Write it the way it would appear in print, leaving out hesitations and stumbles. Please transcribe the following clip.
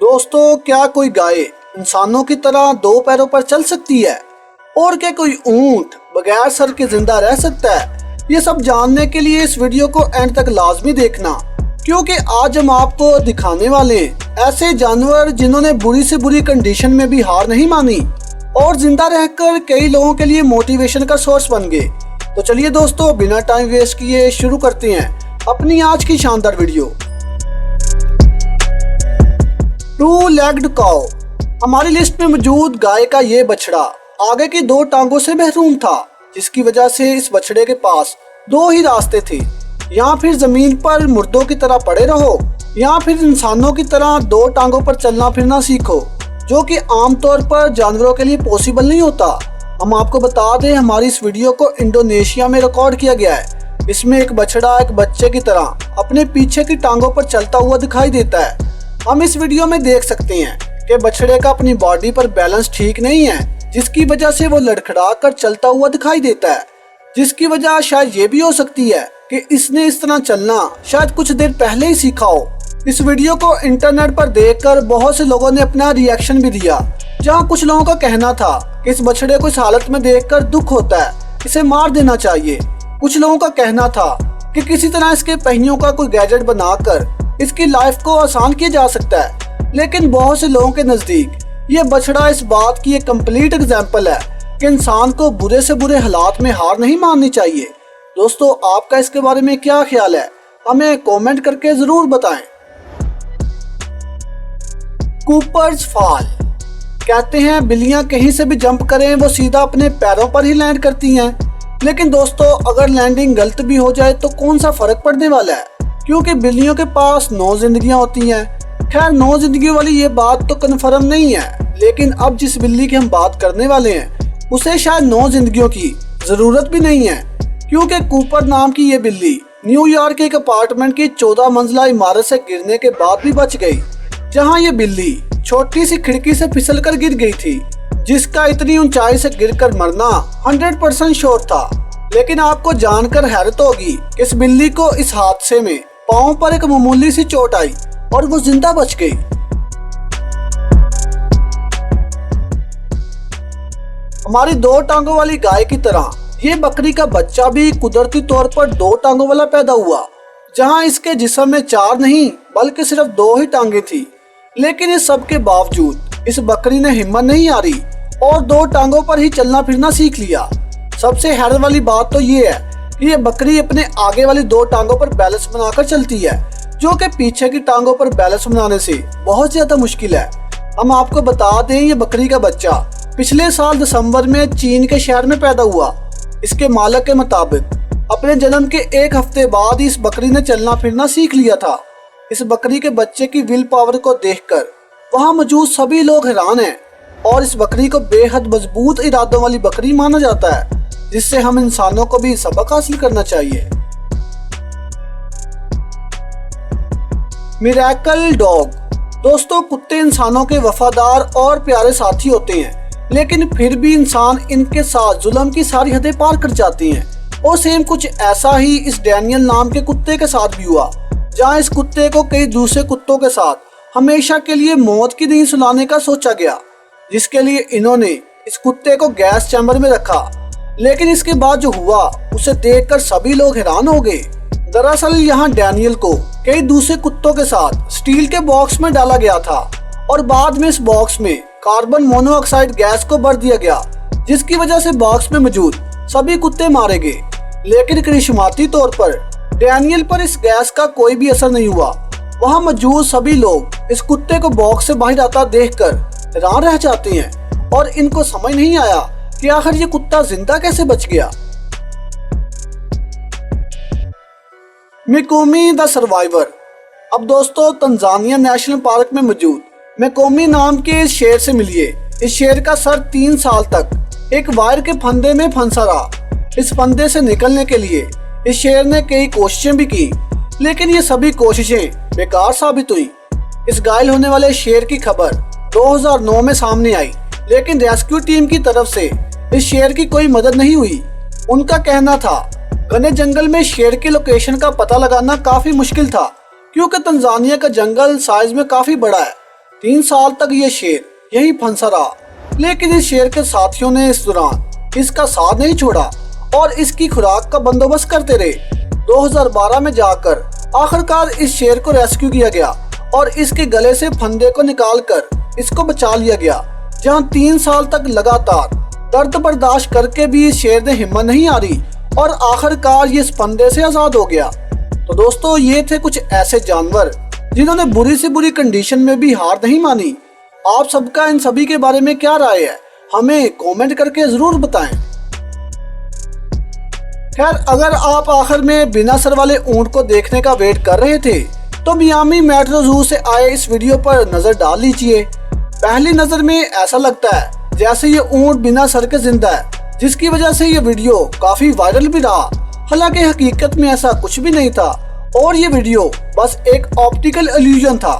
दोस्तों, क्या कोई गाय इंसानों की तरह दो पैरों पर चल सकती है? और क्या कोई ऊंट बगैर सर के जिंदा रह सकता है? ये सब जानने के लिए इस वीडियो को एंड तक लाजमी देखना, क्योंकि आज हम आपको दिखाने वाले हैं ऐसे जानवर जिन्होंने बुरी से बुरी कंडीशन में भी हार नहीं मानी और जिंदा रहकर कई लोगों के लिए मोटिवेशन का सोर्स बन गए। तो चलिए दोस्तों, बिना टाइम वेस्ट किए शुरू करते हैं अपनी आज की शानदार वीडियो। To legged cow. हमारी लिस्ट में मौजूद गाय का ये बछड़ा आगे की दो टांगों से महरूम था, जिसकी वजह से इस बछड़े के पास दो ही रास्ते थे। या फिर जमीन पर मुर्दों की तरह पड़े रहो, या फिर इंसानों की तरह दो टांगों पर चलना फिरना सीखो, जो कि आमतौर पर जानवरों के लिए पॉसिबल नहीं होता। हम आपको बता दें, हमारी इस वीडियो को इंडोनेशिया में रिकॉर्ड किया गया है। इसमें एक बछड़ा एक बच्चे की तरह अपने पीछे की टांगों पर चलता हुआ दिखाई देता है। हम इस वीडियो में देख सकते हैं कि बछड़े का अपनी बॉडी पर बैलेंस ठीक नहीं है, जिसकी वजह से वो लड़खड़ा कर चलता हुआ दिखाई देता है। जिसकी वजह शायद ये भी हो सकती है कि इसने इस तरह चलना शायद कुछ देर पहले ही सीखा हो। इस वीडियो को इंटरनेट पर देखकर बहुत से लोगों ने अपना रिएक्शन भी दिया, जहां कुछ लोगों का कहना था कि इस बछड़े को इस हालत में देखकर दुख होता है, इसे मार देना चाहिए। कुछ लोगों का कहना था कि किसी तरह इसके पहियों का कोई गैजेट बनाकर इसकी लाइफ को आसान किया जा सकता है। लेकिन बहुत से लोगों के नजदीक ये बछड़ा इस बात की एक कंप्लीट एग्जाम्पल है कि इंसान को बुरे से बुरे हालात में हार नहीं माननी चाहिए। दोस्तों, आपका इसके बारे में क्या ख्याल है? हमें कमेंट करके जरूर बताएं। Cooper's fall. कहते हैं बिल्लियां कहीं से भी जंप करें वो सीधा अपने पैरों पर ही लैंड करती हैं। लेकिन दोस्तों, अगर लैंडिंग गलत भी हो जाए तो कौन सा फर्क पड़ने वाला है, क्योंकि बिल्लियों के पास 9 जिंदगियां होती हैं। खैर, 9 जिंदगियों वाली ये बात तो कन्फर्म नहीं है, लेकिन अब जिस बिल्ली की हम बात करने वाले हैं उसे शायद 9 जिंदगियों की जरूरत भी नहीं है, क्योंकि कूपर नाम की ये बिल्ली न्यूयॉर्क के एक अपार्टमेंट की 14 मंजिला इमारत से गिरने के बाद भी बच गई, जहां ये बिल्ली छोटी सी खिड़की से फिसलकर गिर गई थी, जिसका इतनी ऊंचाई से गिरकर मरना 100% श्योर था। लेकिन आपको जानकर हैरत होगी कि इस बिल्ली को इस हादसे में पांव पर एक मामूली सी चोट आई और वो जिंदा बच गई। हमारी दो टांगों वाली गाय की तरह ये बकरी का बच्चा भी कुदरती तौर पर दो टांगों वाला पैदा हुआ, जहां इसके जिस्म में 4 नहीं बल्कि सिर्फ 2 ही टांगे थी। लेकिन इस सब के बावजूद इस बकरी ने हिम्मत नहीं हारी और 2 टांगों पर ही चलना फिरना सीख लिया। सबसे हैरत वाली बात तो ये है कि ये बकरी अपने आगे वाली 2 टांगों पर बैलेंस बनाकर चलती है, जो कि पीछे की टांगों पर बैलेंस बनाने से बहुत ज्यादा मुश्किल है। हम आपको बता दें, ये बकरी का बच्चा पिछले साल दिसंबर में चीन के शहर में पैदा हुआ। इसके मालिक के मुताबिक अपने जन्म के 1 हफ्ते बाद ही इस बकरी ने चलना फिरना सीख लिया था। इस बकरी के बच्चे की विल पावर को देखकर वहाँ मौजूद सभी लोग हैरान हैं और इस बकरी को बेहद मजबूत इरादों वाली बकरी माना जाता है, जिससे हम इंसानों को भी सबक हासिल करना चाहिए। Miracle dog. दोस्तों, कुत्ते इंसानों के वफादार और प्यारे साथी होते हैं, लेकिन फिर भी इंसान इनके साथ जुल्म की सारी हदें पार कर जाती हैं। और सेम कुछ ऐसा ही इस डैनियल नाम के कुत्ते के साथ भी हुआ, जहां इस कुत्ते को कई दूसरे कुत्तों के साथ हमेशा के लिए मौत की नींद सुलाने का सोचा गया, जिसके लिए इन्होंने इस कुत्ते को गैस चैम्बर में रखा। लेकिन इसके बाद जो हुआ उसे देखकर सभी लोग हैरान हो गए। दरअसल यहाँ डैनियल को कई दूसरे कुत्तों के साथ स्टील के बॉक्स में डाला गया था और बाद में इस बॉक्स में कार्बन मोनोऑक्साइड गैस को भर दिया गया, जिसकी वजह से बॉक्स में मौजूद सभी कुत्ते मारे गए। लेकिन करिश्माती तौर पर डैनियल पर इस गैस का कोई भी असर नहीं हुआ। वहाँ मौजूद सभी लोग इस कुत्ते को बॉक्स से बाहर आता देखकर हैरान रह जाते हैं और इनको समझ नहीं आया कि आखिर ये कुत्ता जिंदा कैसे बच गया। मिकोमी द सर्वाइवर। अब दोस्तों, तंजानिया नेशनल पार्क में मौजूद मिकोमी नाम के इस शेर से मिलिए। इस शेर का सर 3 साल तक एक वायर के फंदे में फंसा रहा। इस फंदे से निकलने के लिए इस शेर ने कई कोशिशें भी की, लेकिन ये सभी कोशिशें बेकार साबित हुई। इस घायल होने वाले शेर की खबर 2009 में सामने आई, लेकिन रेस्क्यू टीम की तरफ से इस शेर की कोई मदद नहीं हुई। उनका कहना था घने जंगल में शेर की लोकेशन का पता लगाना काफी मुश्किल था, क्योंकि तंजानिया का जंगल साइज में काफी बड़ा है 3 साल तक ये शेर यही फंसा रहा, लेकिन इस शेर के साथियों ने इस दौरान इसका साथ नहीं छोड़ा और इसकी खुराक का बंदोबस्त करते रहे। 2012 में जाकर आखिरकार इस शेर को रेस्क्यू किया गया और इसके गले से फंदे को निकालकर इसको बचा लिया गया, जहां 3 साल तक लगातार दर्द बर्दाश्त करके भी इस शेर ने हिम्मत नहीं हारी और आखिरकार ये इस फंदे से आजाद हो गया। तो दोस्तों, ये थे कुछ ऐसे जानवर जिन्होंने बुरी से बुरी कंडीशन में भी हार नहीं मानी। आप सबका इन सभी के बारे में क्या राय है, हमें कमेंट करके जरूर बताएं। खैर, अगर आप आखिर में बिना सर वाले ऊंट को देखने का वेट कर रहे थे तो मियामी मेट्रो जू से आए इस वीडियो पर नजर डाल लीजिए। पहली नजर में ऐसा लगता है जैसे ये ऊंट बिना सर के जिंदा है, जिसकी वजह से ये वीडियो काफी वायरल भी रहा। हालांकि हकीकत में ऐसा कुछ भी नहीं था और ये वीडियो बस एक ऑप्टिकल इल्यूजन था।